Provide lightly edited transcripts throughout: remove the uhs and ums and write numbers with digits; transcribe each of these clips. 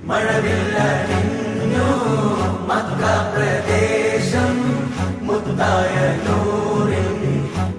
മഴവില്ലണിഞ്ഞു Mecca പ്രദേശം മുത്തായ നൂറിൻ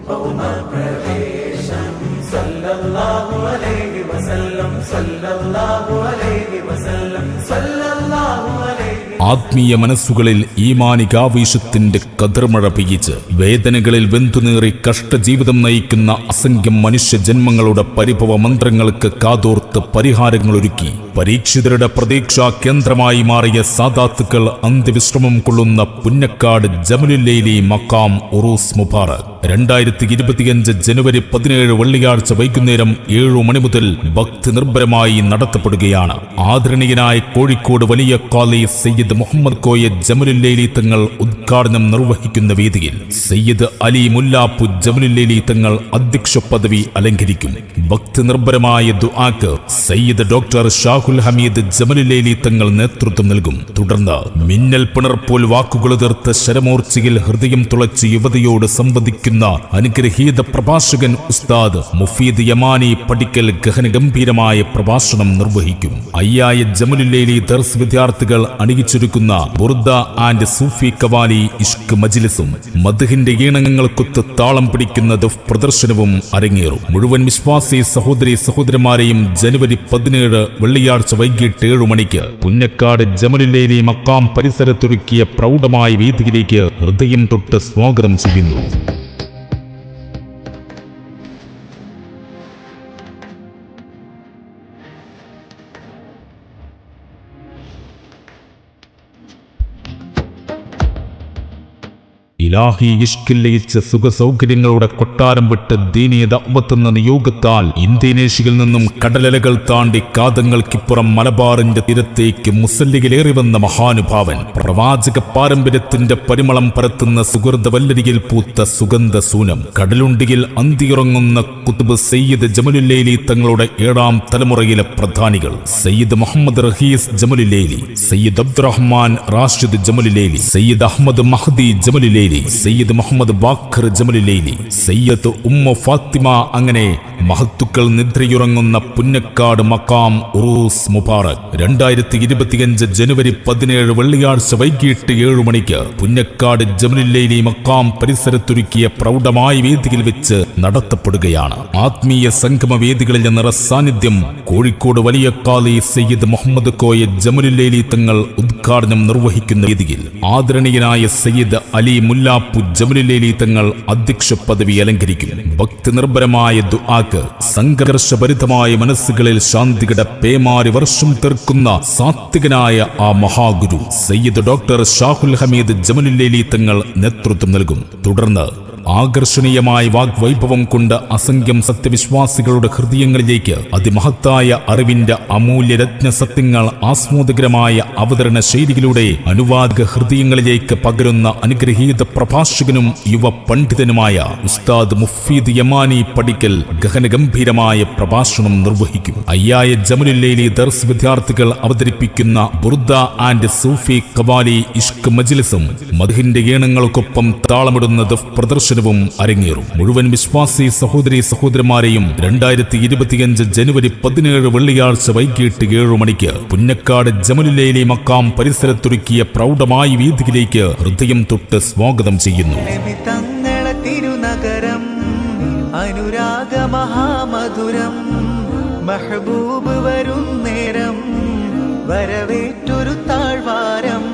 ഭൗമപ്രവേശം സല്ലല്ലാഹു അലൈഹി വസല്ലം സല്ലല്ലാഹു അലൈഹി വസല്ലം സല്ലല്ലാഹു അലൈഹി. ആത്മീയ മനസ്സുകളിൽ ഈമാനികാവേശത്തിന്റെ കതിർമഴ പെയ്യിച്ച് വേദനകളിൽ വെന്തുനീറി കഷ്ടജീവിതം നയിക്കുന്ന അസംഖ്യം മനുഷ്യജന്മങ്ങളുടെ പരിഭവ മന്ത്രങ്ങൾക്ക് കാതോർത്ത് പരിഹാരങ്ങളൊരുക്കി പരീക്ഷിതരുടെ പ്രതീക്ഷാ കേന്ദ്രമായി മാറിയ സാദാത്തുക്കൾ അന്ത്യവിശ്രമം കൊള്ളുന്ന പുന്നക്കാട് ജമലുല്ലൈലി മക്കാം ഉറൂസ് മുബാറക് 2025 ജനുവരി 17 വെള്ളിയാഴ്ച വൈകുന്നേരം 7 മണി മുതൽ ഭക്തി നിർഭരമായി നടത്തപ്പെടുകയാണ്. ആദരണീയനായ കോഴിക്കോട് വലിയ ഖാലി സയ്യിദ് മുഹമ്മദ് കോയ ജമലുല്ലൈലി തങ്ങൾ ഉദ്ഘാടനം നിർവഹിക്കുന്ന വേദിയിൽ സയ്യിദ് അലി മുല്ലാപ്പു ജമലുല്ലൈലി തങ്ങൾ അധ്യക്ഷ പദവി അലങ്കരിക്കും. ഭക്തി നിർഭരമായ ദുആക്ക് സയ്യിദ് ഡോക്ടർ ഷാഹുൽ ഹമീദ് ജമലുല്ലൈലി തങ്ങൾ നേതൃത്വം നൽകും. തുടർന്ന് മിന്നൽ പിണർപ്പോൽ വാക്കുകൾ തീർത്ത ശരമോർച്ചയിൽ ഹൃദയം തുളച്ച് യുവതിയോട് സംവദിക്കുന്ന അനുഗ്രഹീത പ്രഭാഷകൻ ഉസ്താദ് മുഫീദ് യമാനി പടിക്കൽ ഗഹനഗംഭീരമായ പ്രഭാഷണം നിർവഹിക്കും. അയ്യായ ജമലുല്ലൈലി ദർസ് വിദ്യാർത്ഥികൾ അണിയിച്ചൊരുക്കുന്ന ബുർദ ആൻഡ് സൂഫി കവാലി ഇഷ്ക് മജ്ലിസും മദ്ഹിന്റെ ഈണങ്ങൾക്കൊത്ത് താളം പിടിക്കുന്ന ദഫ് പ്രദർശനവും അരങ്ങേറും. മുഴുവൻ വിശ്വാസി സഹോദരി സഹോദരന്മാരെയും ജനുവരി 17 വെള്ളിയാഴ്ച വൈകിട്ട് 7 മണിക്ക് പുന്നക്കാട് ജമലുല്ലൈലി മക്കാം പരിസരത്തൊരുക്കിയ പ്രൗഢമായ വേദിയിലേക്ക് ഹൃദയം തൊട്ട് സ്വാഗതം ചെയ്യുന്നു. ഇലാഹി ഇഷ്കിൽ ലയിച്ച സുഖസൗകര്യങ്ങളുടെ കൊട്ടാരം വിട്ട് ദീനീയ ദഅവത്തെന്ന നിയോഗത്താൽ ഇന്തോനേഷ്യയിൽ നിന്നും കടലലകൾ താണ്ടി കാതങ്ങൾക്കിപ്പുറം മലബാറിന്റെ തീരത്തേക്ക് മുസല്ലികളേറി വന്ന മഹാനുഭാവൻ, പ്രവാചക പാരമ്പര്യത്തിന്റെ പരിമളം പരത്തുന്ന സുഹൃതവല്ലരിയിൽ പൂത്ത സുഗന്ധ സൂനം, കടലുണ്ടിയിൽ അന്തിയുറങ്ങുന്ന കുതുബ് സയ്യിദ് ജമലുല്ലൈലി തങ്ങളുടെ 7ാം തലമുറയിലെ പ്രധാനികൾ സയ്യിദ് മുഹമ്മദ് റഹീസ് ജമലുല്ലൈലി, സയ്യിദ് അബ്ദുറഹ്മാൻ റാഷിദ് ജമലുല്ലൈലി, സയ്യിദ് അഹമ്മദ് മഹ്ദി ജമലുല്ലൈലി, സയ്യിദ് മുഹമ്മദ് ബാഖർ ജമലുല്ലൈലി, സയ്യിദ് ഉമ്മ ഫാത്തിമ, അങ്ങനെ മഹത്തുക്കൾ നിദ്രയുറങ്ങുന്ന പുന്നക്കാട് മക്കാം ഉറൂസ് മുബാറക് 2025 ജനുവരി 17 വെള്ളിയാഴ്ച വൈകിട്ട് 7 മണിക്ക് പുന്നക്കാട് ജമലുല്ലൈലി മക്കാം പരിസരത്തൊരുക്കിയ പ്രൗഢമായ വേദിയിൽ വെച്ച് നടത്തപ്പെടുകയാണ്. ആത്മീയ സംഗമ വേദികളിൽ നിറ സാന്നിധ്യം കോഴിക്കോട് വലിയ ഖാലി സയ്യിദ് മുഹമ്മദ് കോയ ജമലുല്ലൈലി തങ്ങൾ ഉദ്ഘാടനം നിർവഹിക്കുന്ന വേദിയിൽ ആദരണീയനായ സയ്യിദ് അലി മുല്ലാപ്പു ജമലുല്ലൈലി തങ്ങൾ അധ്യക്ഷ പദവി അലങ്കരിക്കും. ഭക്തി നിർഭരമായ ദുആക്ക് സംഘർഷഭരിതമായ മനസ്സുകളിൽ ശാന്തിയുടെ പേമാരി വർഷം തീർക്കുന്ന സാത്വികനായ ആ മഹാഗുരു സയ്യിദ് ഡോക്ടർ ഷാഹുൽ ഹമീദ് ജമലുല്ലൈലി തങ്ങൾ നേതൃത്വം നൽകും. തുടർന്ന് ആകർഷണീയമായ വാഗ്വൈഭവം കൊണ്ട് അസംഖ്യം സത്യവിശ്വാസികളുടെ ഹൃദയങ്ങളിലേക്ക് അതിമഹത്തായ അറിവിന്റെ അമൂല്യ രത്നസത്യങ്ങൾ ആസ്വാദകരമായ അവതരണ ശൈലിയിലൂടെ അനുവാദക ഹൃദയങ്ങളിലേക്ക് പകരുന്ന അനുഗ്രഹീത പ്രഭാഷകനും യുവ പണ്ഡിതനുമായ ഉസ്താദ് മുഫീദ് യമാനി പടിക്കൽ ഗഹനഗംഭീരമായ പ്രഭാഷണം നിർവഹിക്കും. അയ്യായ ജമലുല്ലൈലി ദർസ് വിദ്യാർത്ഥികൾ അവതരിപ്പിക്കുന്ന ബുർദ ആൻഡ് സൂഫി കവാലി ഇഷ്ക് മജ്ലിസും മദ്ഹിന്റെ ഈണങ്ങൾക്കൊപ്പം താളമിടുന്ന ദഫ് പ്രദർശനവും അരങ്ങേറും. മുഴുവൻ വിശ്വാസി സഹോദരി സഹോദരന്മാരെയും 2025 ജനുവരി 17 വെള്ളിയാഴ്ച വൈകിട്ട് 7 മണിക്ക് പുന്നക്കാട് ജമലുല്ലൈലി മക്കാം പരിസരത്തൊരുക്കിയ പ്രൗഢമായ വേദിയിലേക്ക് ഹൃദയം തൊട്ട് സ്വാഗതം ചെയ്യുന്നു. തിരുനഗരം അനുരാഗ മഹാമധുരം മഹബൂബ് വരും നേരം വരവേറ്റൊരു താഴ്വാരം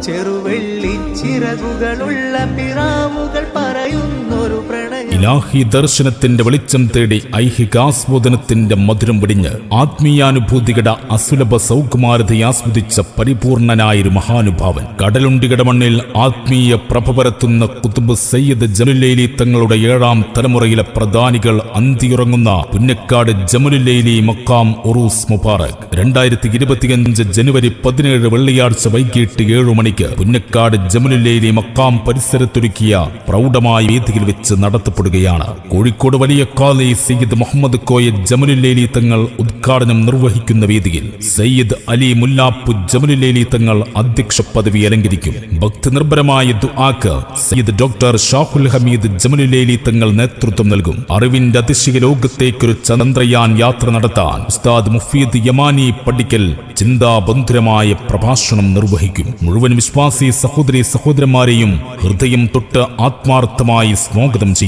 ചെറുവെള്ളി ചിറകുകളുള്ള പിറാവുകൾ പറയുന്നൊരു പ്രണയം. ഇലാഹി ദർശനത്തിന്റെ വെളിച്ചം തേടി ഐഹികാസ്വാദനത്തിന്റെ മധുരം വെടിഞ്ഞ് ആത്മീയാനുഭൂതിയുടെ അസുലഭ സൗകുമാരതയെ ആസ്വദിച്ച പരിപൂർണനായൊരു മഹാനുഭാവൻ, കടലുണ്ടിയുടെ മണ്ണിൽ ആത്മീയ പ്രഭ പരത്തുന്ന കുതുബ് സയ്യിദ് ജമലുല്ലൈലി തങ്ങളുടെ 7ാം തലമുറയിലെ പ്രധാനികൾ അന്തിയുറങ്ങുന്ന പുന്നക്കാട് ജമലുല്ലൈലി മക്കാം ഉറൂസ് മുബാറക് 2025 ജനുവരി 17 വെള്ളിയാഴ്ച വൈകിട്ട് 7 മണിക്ക് പുന്നക്കാട് ജമലുല്ലൈലി മക്കാം പരിസരത്തൊരുക്കിയ പ്രൗഢമായ വേദിയിൽ വെച്ച് നടത്തപ്പെടും. നടത്തപ്പെടുകയാണ്. കോഴിക്കോട് വലിയ ഖാദി സയ്യിദ് മുഹമ്മദ് കോയ ജമലുല്ലൈലി തങ്ങൾ ഉദ്ഘാടനം നിർവഹിക്കുന്ന വേദിയിൽ സയ്യിദ് അലി മുല്ലാപ്പു ജമലുല്ലൈലി തങ്ങൾ അധ്യക്ഷ പദവി അലങ്കരിക്കും. ഭക്തി നിർഭരമായ ദുആക്ക് സയ്യിദ് ഡോക്ടർ ഷാഹുൽ ഹമീദ് ജമലുല്ലൈലി തങ്ങൾ നേതൃത്വം നൽകും. അറിവിന്റെ അതിശയ ലോകത്തേക്കൊരു ചന്ദ്രയാൻ യാത്ര നടത്താൻ ഉസ്താദ് മുഫീദ് യമാനി പടിക്കൽ ചിന്താബന്ധുരമായ പ്രഭാഷണം നിർവഹിക്കും. മുഴുവൻ വിശ്വാസി സഹോദരി സഹോദരന്മാരെയും ഹൃദയം തൊട്ട് ആത്മാർത്ഥമായി സ്വാഗതം ചെയ്യും.